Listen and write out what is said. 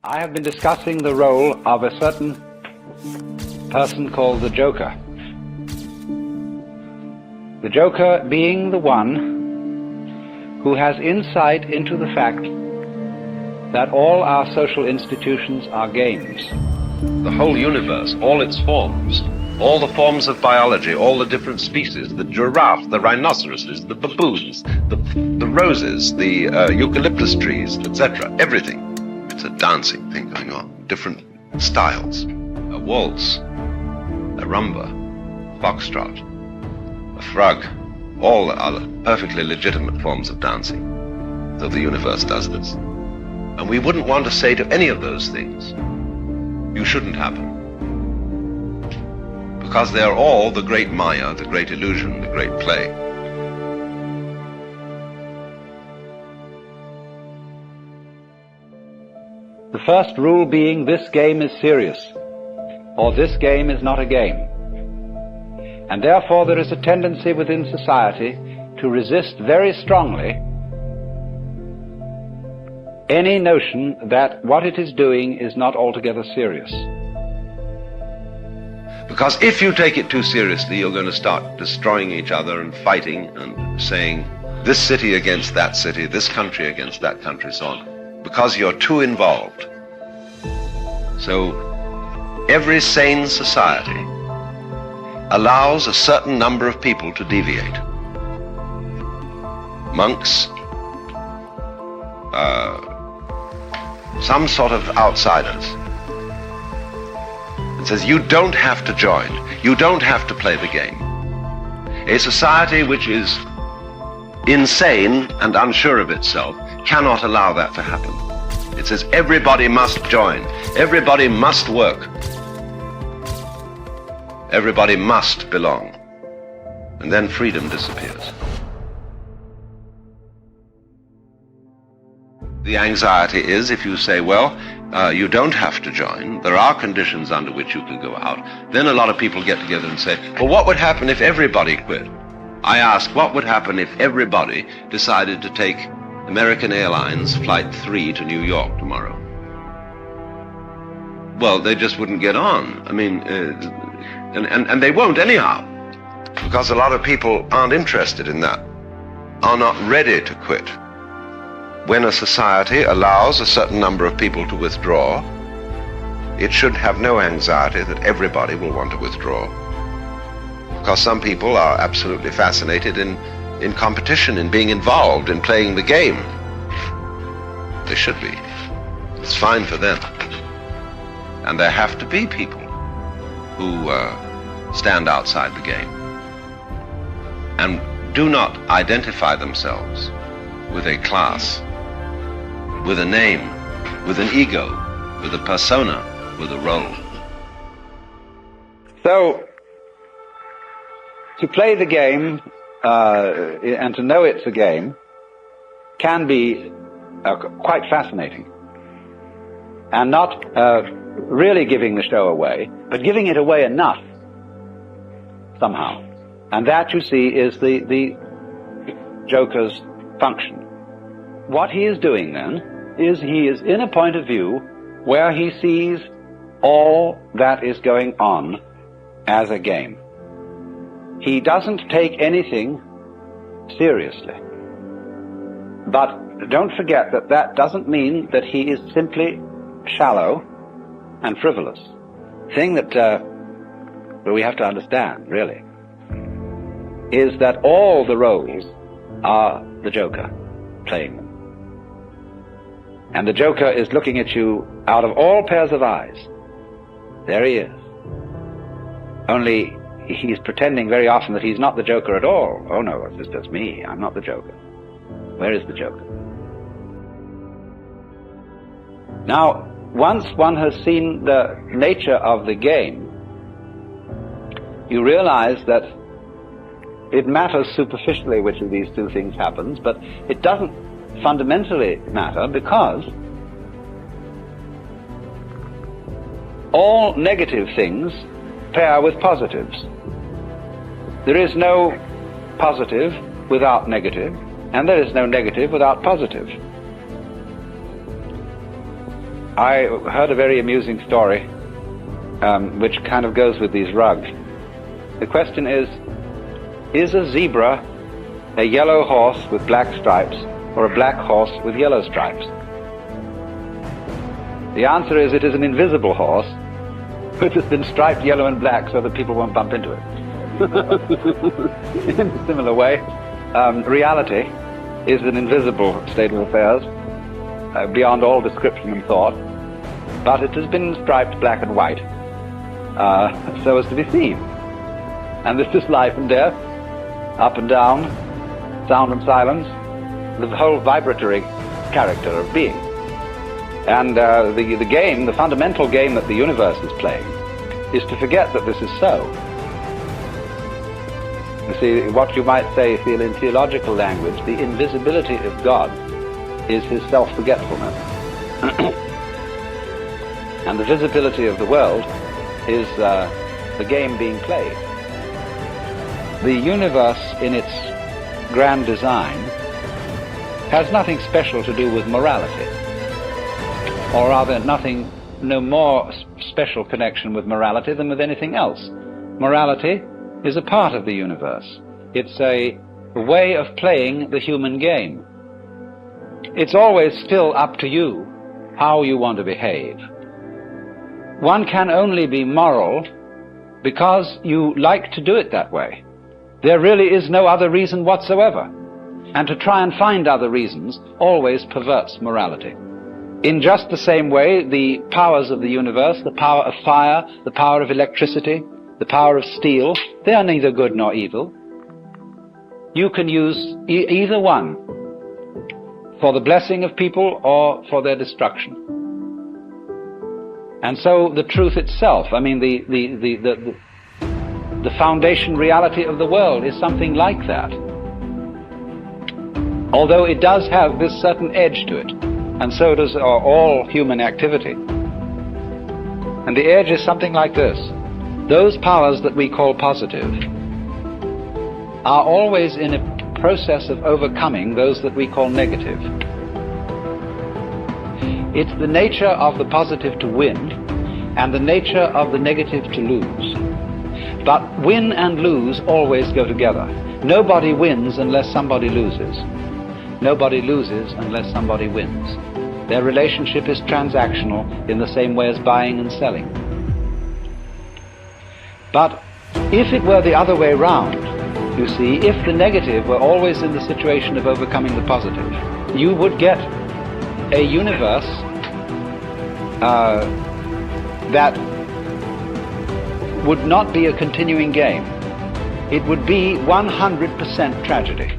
I have been discussing the role of a certain person called the Joker. The Joker being the one who has insight into the fact that all our social institutions are games. The whole universe, all its forms, all the forms of biology, all the different species, the giraffe, the rhinoceroses, the baboons, the roses, the eucalyptus trees, etc., everything. It's a dancing thing going on, different styles. A waltz, a rumba, foxtrot, a frog, all are perfectly legitimate forms of dancing. So the universe does this. And we wouldn't want to say to any of those things, you shouldn't happen. Because they're all the great Maya, the great illusion, the great play. The first rule being this game is serious, or this game is not a game. And therefore there is a tendency within society to resist very strongly any notion that what it is doing is not altogether serious. Because if you take it too seriously, you're going to start destroying each other and fighting and saying this city against that city, this country against that country, so on. Because you're too involved. So every sane society allows a certain number of people to deviate. Monks, some sort of outsiders. It says you don't have to join, you don't have to play the game. A society which is insane and unsure of itself cannot allow that to happen. It says everybody must join, everybody must work, everybody must belong, and then freedom disappears. The anxiety is if you say, well, you don't have to join, there are conditions under which you can go out, then a lot of people get together and say, well, what would happen if everybody quit? I ask, what would happen if everybody decided to take American Airlines Flight 3 to New York tomorrow? Well, they just wouldn't get on. I mean, and they won't anyhow, because a lot of people aren't interested in that, are not ready to quit. When a society allows a certain number of people to withdraw, it should have no anxiety that everybody will want to withdraw. Because some people are absolutely fascinated in competition, in being involved, in playing the game. They should be. It's fine for them. And there have to be people who stand outside the game and do not identify themselves with a class, with a name, with an ego, with a persona, with a role. So, to play the game and to know it's a game can be quite fascinating, and not really giving the show away, but giving it away enough somehow. And that, you see, is the Joker's function. What he is doing then is he is in a point of view where he sees all that is going on as a game. He doesn't take anything seriously. But don't forget that that doesn't mean that he is simply shallow and frivolous. The thing that we have to understand, really, is that all the roles are the Joker playing them. And the Joker is looking at you out of all pairs of eyes. There he is. Only he's pretending very often that he's not the Joker at all. Oh no, it's just me. I'm not the Joker. Where is the Joker? Now, once one has seen the nature of the game, you realize that it matters superficially which of these two things happens, but it doesn't fundamentally matter, because all negative things pair with positives. There is no positive without negative, and there is no negative without positive. I heard a very amusing story, which kind of goes with these rugs. The question is a zebra a yellow horse with black stripes or a black horse with yellow stripes? The answer is it is an invisible horse which has been striped yellow and black so that people won't bump into it. In a similar way, reality is an invisible state of affairs, beyond all description and thought, but it has been striped black and white, so as to be seen. And this is life and death, up and down, sound and silence, the whole vibratory character of being. And the game, the fundamental game that the universe is playing, is to forget that this is so. You see, what you might say in theological language, the invisibility of God is his self-forgetfulness. And the visibility of the world is the game being played. The universe in its grand design has nothing special to do with morality, or rather no more special connection with morality than with anything else. Morality is a part of the universe. It's a way of playing the human game. It's always still up to you how you want to behave. One can only be moral because you like to do it that way. There really is no other reason whatsoever. And to try and find other reasons always perverts morality. In just the same way, the powers of the universe, the power of fire, the power of electricity, the power of steel, they are neither good nor evil. You can use either one for the blessing of people or for their destruction. And so the truth itself, I mean, the foundation reality of the world is something like that. Although it does have this certain edge to it, and so does all human activity. And the edge is something like this. Those powers that we call positive are always in a process of overcoming those that we call negative. It's the nature of the positive to win and the nature of the negative to lose. But win and lose always go together. Nobody wins unless somebody loses. Nobody loses unless somebody wins. Their relationship is transactional in the same way as buying and selling. But if it were the other way round, you see, if the negative were always in the situation of overcoming the positive, you would get a universe that would not be a continuing game. It would be 100% tragedy.